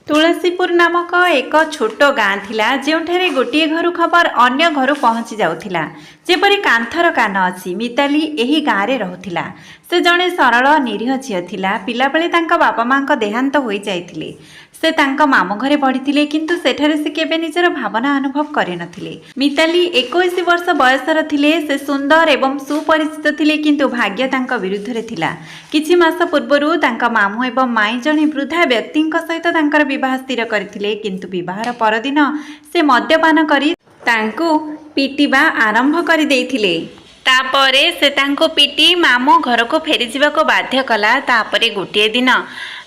तुलसीपुर नामक एक छोट गाँ थिला जोठारे गोटे घर खबर अन्य घर पहुँची जाउथिला। जेपरी कांथर कान अछि मिताली एही गाँव रे रहुथिला। से जणे सरल निरीह झियो थिला। पिलाबेले तांका बापा मां को देहांत होई जाइथिले। से तांका मामू घरे पढ़िथिले किंतु सेठारे से केबे निजर भावना अनुभव करि नथिले। मिताली 21 वर्ष बयसर थिले। से सुंदर एवं सुपरिचित थिले किंतु भाग्य तांका विरुद्ध रे थिला। किछि मास पूर्वरु तांका मामू एवं माई जणे वृद्धा व्यक्तिंक सहित तांकर विवाह स्थिर करथिले किंतु विवाहर परदिन से मद्यपान करी तांको पिटिबा आरंभ करि देइथिले। तापरे से तांको पिटी मामू घर को फेरी जिबाको बाध्य कला। तापरे गोटे दिन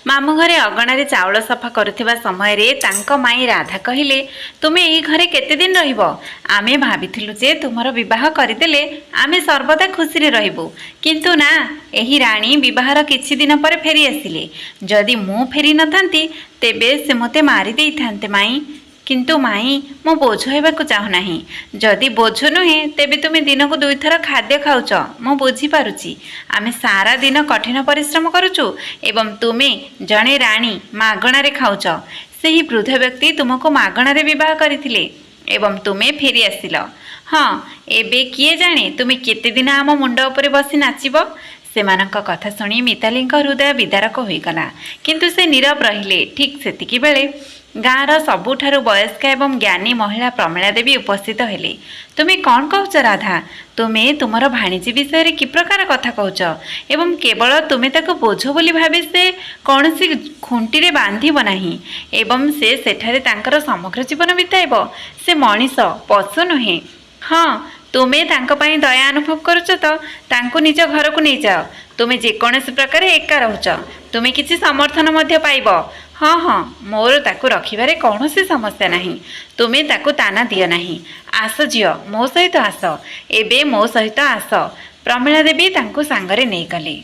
मामू घरे अगणारे चाउल सफा करुथिबा समय रे तांको माई राधा कहिले, तुमे एही घरे केते दिन रहिबो? आमे भाबिथिलु जे तुमरो विवाह करिदेले आमे सर्वदा खुशी रे रहिबु, किंतु ना, एही राणी विवाहर किछि दिन पर फेरी आसिले। जदि मु फेरी नथांती तेबे से मते मारी देइथांते माई। किंतु माई मो बोझ हेबाकु चाहू नाही। जदि बोझ नुहे तेबे तुमे दिन को 2 थर खाद्य खाउच, मो बुझी पारुची। आमे सारा दिन कठिन परिश्रम करूचु एवं तुमे जणे राणी मागणा रे खाउच। सेही वृद्ध व्यक्ति तुमको मागणा रे विवाह करिथिले एवं तुमे फेरी आसिल। हाँ, एबे किए जाने तुमे केते दिन आम मुंड उपरे बसी नाचिबो? सेमानक कथा शुणी मितालीଙ୍କ हृदय विदारक होईगला, किंतु से नीरव रहिले। ठीक सेतिकी बेले गाँवर सबुठारु वयस्क एवं ज्ञानी महिला प्रमिला देवी उपस्थित हेले। तुमे कौन कहूच राधा? तुमे तुमर भाणीजी विषय रे कि प्रकार कथा कहूच एवं केवल तुमे ताको बोझ बोली भाबे से कौनसी खुंटी रे बांधिब नाही एवं से सेठारे तांकर समग्र जीवन बिताइब। से मनीष पशु नुहे। हाँ, तुमे तांको पाई दया अनुभव करुच तो तांको निज घर को नहीं जाओ। तुमे जेकोसी प्रकार एका रहुच, तुमे किछि समर्थन मध्य पाइब। हाँ हाँ, मोर ताकू रखिबारे कौनसी समस्या नहीं। तुमे ताकू ताना दियो नहीं। आस झियो, मो सहित आस, एबे मो सहित आस। प्रमिला देवी तांको सांगरे नहीं गले।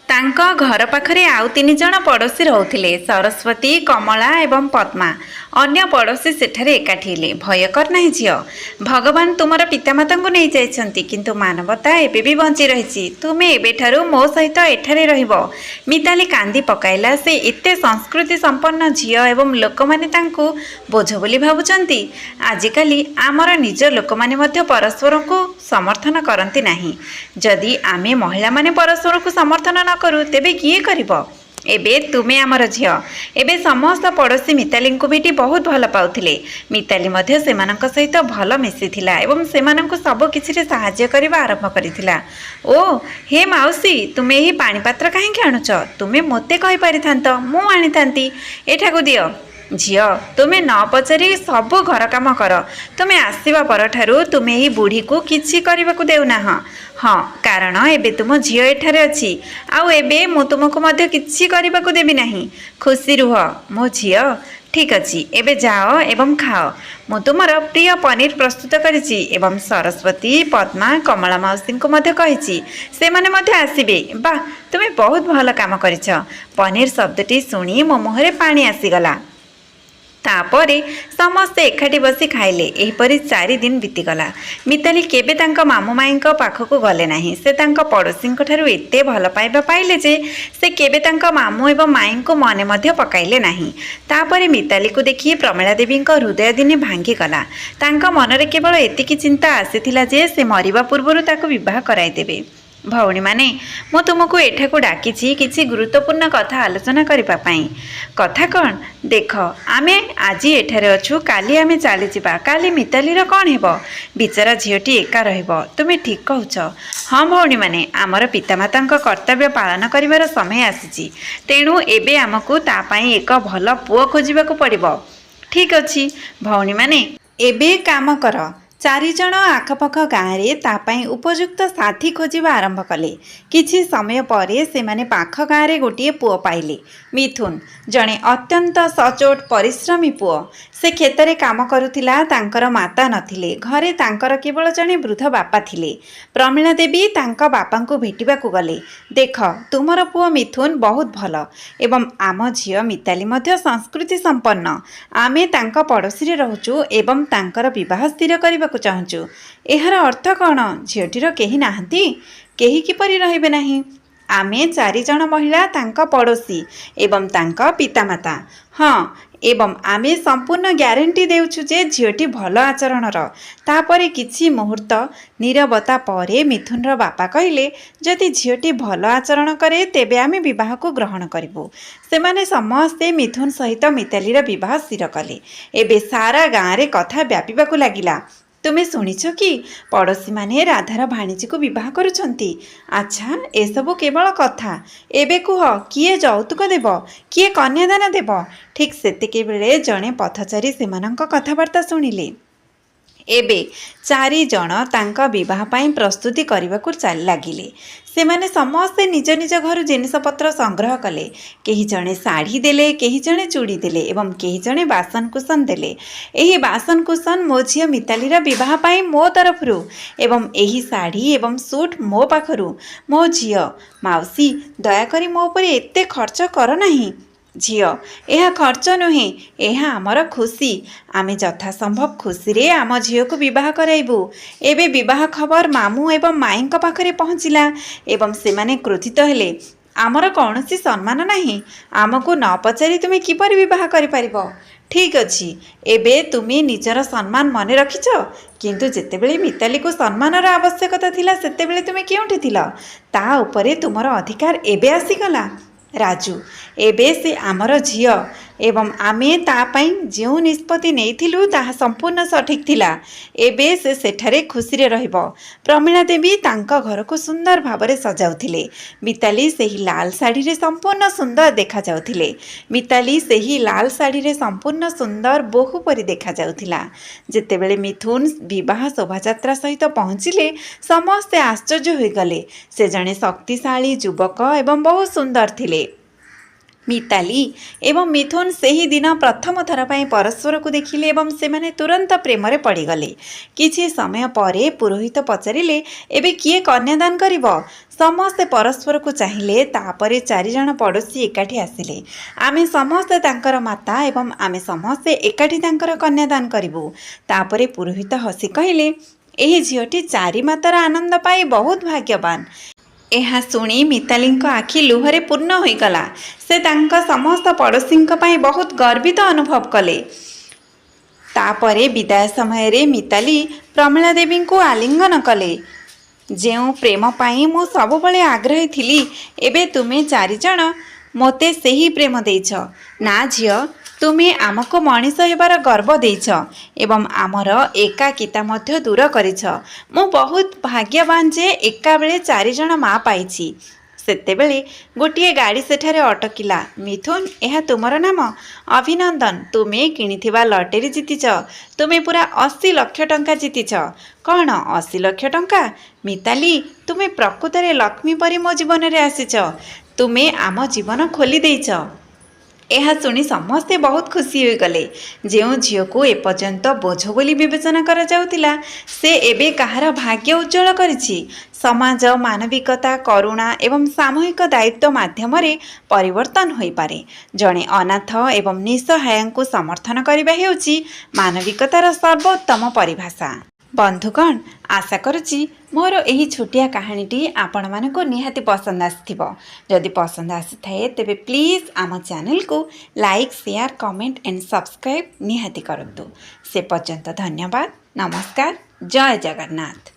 तांको घर पाखरे आउ 3 जण पड़ोसी रहुथिले, सरस्वती, कमला एवं पद्मा। अन्य पड़ोसी सेठारे एकाठी हेले। भय कर नाही झियो, भगवान तुमर पितामाता को नहीं जाइछंती, किंतु मानवता एबे भी बंची रहिछि। तुमे एबे ठारू मो सहित एठारे रहिबो। मिताली कांदी पकाइला। से एते संस्कृति संपन्न झियो एवं लोक माने तांको बोझ बोली भाबुचंती। आजिकाली आमर निज लोक माने मध्य परस्पर को समर्थन करंती नाही। जदि आमे महिला माने परस्पर को समर्थन न करू तेबे किए करिबो? एबे तुमे आमर झियो। एबे समस्त पड़ोसी मिताली को भेटी बहुत भल पाउथिले। मिताली मध्य सेमानक सहित भल मिसिथिला एवं सेमानक सब किछि रे सहाय्य करिबा आरंभ करिथिला। ओ हे माउसी, तुमे एही पानी पात्र काहेकि आणुच? तुमे मोते कहि परिथांत, मु आनिथांती। एठाकु दियो। झियो, तुमे न पचारि सब घर काम कर। तुमे आसीबा परठारु तुमे एही बुढ़ी को किछि करिबाकु देउना। हाँ, कारण एबे तुम झियो एठारे अछि, आउ एबे मु तुमको मध्य किछि करिबाकु देबी नाही। खुशी रुह मो झियो। ठीक अछि, एबे जाओ एवं खाओ। मु तुमर प्रिय पनीर प्रस्तुत करिछि एवं सरस्वती, पद्मा, कमला माउसी को मध्य कहिछि, से माने मध्य आसीबे। बा, तुमे बहुत भल काम करिछ। पनीर शब्दटी शुणी मो मुहरे पानी आसीगला। तापरे समस्ते एकाठी बसी खाइले। एहीपरि 4 दिन बीतीगला। मिताली केबे तांका मामू माईंक पाखकु गले नाही। से तांका पड़ोसींक ठारु एते भल पाइबा पाइले जे से केबे तांका मामू एवं माईंको मने मध्य पकाइले नाही। तापरे मिताली को देखि प्रमिला देवींक हृदय दिने भांगी गला। तांका मनरे केवल एतिकी चिंता आसीथिला जे से मरिबा पूर्वरु ताको विवाह कराई देबे। भौणी माने, मु तुमको एठाकु डाकिछि किछि गुरुत्वपूर्ण कथा आलोचना करिबा पई। कथा कौन? देख, आमे आजी एठारे अछु, काली आमे चली जिबा। काली मितालीर कौन हेबो? बिचारा झियोटी एका रहिबो। तुमे ठीक कहूच। हाँ भौणी माने, आमर पितामातांक कर्तव्य पालन करिवार समय आसीछि। तेणु एबे आमको ता पई एक भल पुओ खोजिबाकु पड़िबो। ठीक अछि भौणी माने, एबे काम कर। 4 जण आखपाख गाँव तापाई उपयुक्त साथी खोजिबा आरंभ कले। किछि समय परे सेमाने पाख गाँव गोटे पुओ पाइले, मिथुन। जणे अत्यंत सचोट परिश्रमी पुओ। से खेतरे काम करुथिला। तांकर माता नथिले। घरे तांकर केवल जणे वृद्ध बापा थिले। प्रमिला देवी तांका बापांकु भेटिबाकु गले। देख, तुमर पुओ मिथुन बहुत भल एवं आम झियो मिताली मध्य संस्कृति संपन्न। आमे तांका पड़ोसी रे रहुचु एवं तांकर विवाह स्थिर करिबाकु चाहुचु। एहार अर्थ कौन? झियोटीर केही नाहंती? केही किपरि रहिबे नाही? आमे 4 जण महिला तांका पड़ोसी एवं तांका पितामाता। हाँ, एवं आमे संपूर्ण ग्यारंटी देउछु जे झीटी भल आचरणर। तापरे किछि मुहूर्त नीरवता परे मिथुनर बापा कहिले जदि झीटी भल आचरण करे तेबे आमे विवाह को ग्रहण करिबु। सेमाने समस्ते मिथुन सहित मितालीर विवाह स्थिर कले। एबे सारा गाँव रे कथा व्यापीबाकु लागिला। तुमे शुणिछ कि पड़ोशी माने राधार भाणीजी को विवाह करुछंती। अच्छा, एसबु केवल कथा। एबे कुह किए यौतुक देव, किए कन्यादान देव? ठीक सेतिके बेले जणे पथचारी सेमानंक कथाबार्ता शुणिले। एबे 4 जण तांका विवाह पाई प्रस्तुति करबाकु लागिले। सेमाने समस्ते निज निज घर जिनिसपत्र संग्रह कले। केही जणे साड़ी देले, केही जणे चूड़ी देले एवं केही जणे बासनकुसन देले। एही बासनकुसन मो झियो मितालीर विवाह पाई मो तरफरु एवं एही साड़ी एवं सूट मो पाखरु। मो झियो माउसी दयाकरी मो परे एते खर्च कर नाही। झियो यह खर्च नुहे, यह आमर खुशी। आमे यथा संभव खुशी रे आम झियो को विवाह कराइबु। एबे विवाह खबर मामू एवं माईंक पाखरे पहुँचिला एवं सेमाने क्रोधित हेले। आमर कौनसी सम्मान नाही, आमको न पचारि तुमे किपरि विवाह करि परिबो? ठीक अछि, एबे तुमे निजर सम्मान मने रखिछ, किंतु जेतेबेले मिताली को सम्मानर आवश्यकता थिला सेतेबेले तुमे केउठी थिला? ता उपरे तुमर अधिकार एबे आसीगला। राजू, एबे से आमर झियो एवं आमे ता पाई जो निष्पत्ति नेइथिलु ताहा संपूर्ण सठिक थिला। एबे से सेठारे खुशी रे रहिबो। प्रमिला देवी तांका घर को सुंदर भाबरे सजाउथिले। मिताली सेही लाल साड़ी रे संपूर्ण सुंदर देखा जाउथिले। मिताली सेही लाल साड़ी रे संपूर्ण सुंदर बहु परि देखा जाउथिला। जेतेबेले मिथुन विवाह शोभायात्रा सहित पहुँचिले समस्ते आश्चर्य होई गले। से जणे शक्तिशाली युवक एवं बहुत सुंदर थिले। मिताली एवं मिथुन सेही दिन प्रथम थर पाई परस्पर को देखिले एवं सेमाने तुरंत प्रेम रे पड़ीगले। किछि समय परे पुरोहित पचारिले एबे किए कन्यादान करिवो? समस्ते परस्पर को चाहिए। तापरे 4 जण पड़ोशी एकाठी आसिले। आमे समस्ते तांकर माता एवं आमे समस्ते एकाठी तांकर कन्यादान करिवु। तापरे पुरोहित हसी कहिले, एही झियोटी 4 मातार आनंद पाई बहुत भाग्यवान। यह शुणी मितालींक आखि लुहरे पूर्ण होईगला। से तांका समस्त पड़ोशींक पाई बहुत गर्वित अनुभव कले। तापरे विदाय समय रे मिताली प्रमिला देवी को आलिंगन कले। जेउ प्रेम पाई मु सबुबले आग्रही थिली, एबे तुमे 4 जण मोते सेही प्रेम देइछ। ना झियो, तुमे आमको मनीष हेबार गर्व देइछ एवं आमर एकाकिता मध्य दूर करिछ। मु बहुत भाग्यवान जे एका बेले 4 जण मा पाइछि। सेतेबेले गोटिए गाड़ी सेठारे अटकिला। मिथुन, यह तुमर नाम? अभिनंदन, तुमे किनिथिबा लटरी जीतिछ। तुमे पूरा 80 लाख टंका जीतिछ। कौन 80 लाख टंका? मिताली, तुमे प्रकृतरे लक्ष्मी परी मो जीवन रे आसिछ। तुमे आम जीवन खोली देइछ। यह शुणी समस्ते बहुत खुशी हो गले। जो झील को एपर्यंत बोझ बोली विवेचना करा जाउतिला, से एबे कहार भाग्य उज्जवल करिछि। समाज, मानविकता, करुणा एवं सामूहिक दायित्व माध्यम परिवर्तन हो पारे। जड़े अनाथ एवं निसहाय को समर्थन करने हेउछि मानविकतार सर्वोत्तम परिभाषा। बंधुगण, आशा करुछि मोर एही छोटिया कहानीटी आपण मानको निहाती पसंद आसिथिबो। जदि पसंद आसिथाए तेबे प्लीज आम चैनल को like, share, comment and subscribe निहाती करंतु। से पर्यंत धन्यवाद। नमस्कार। जय जगन्नाथ।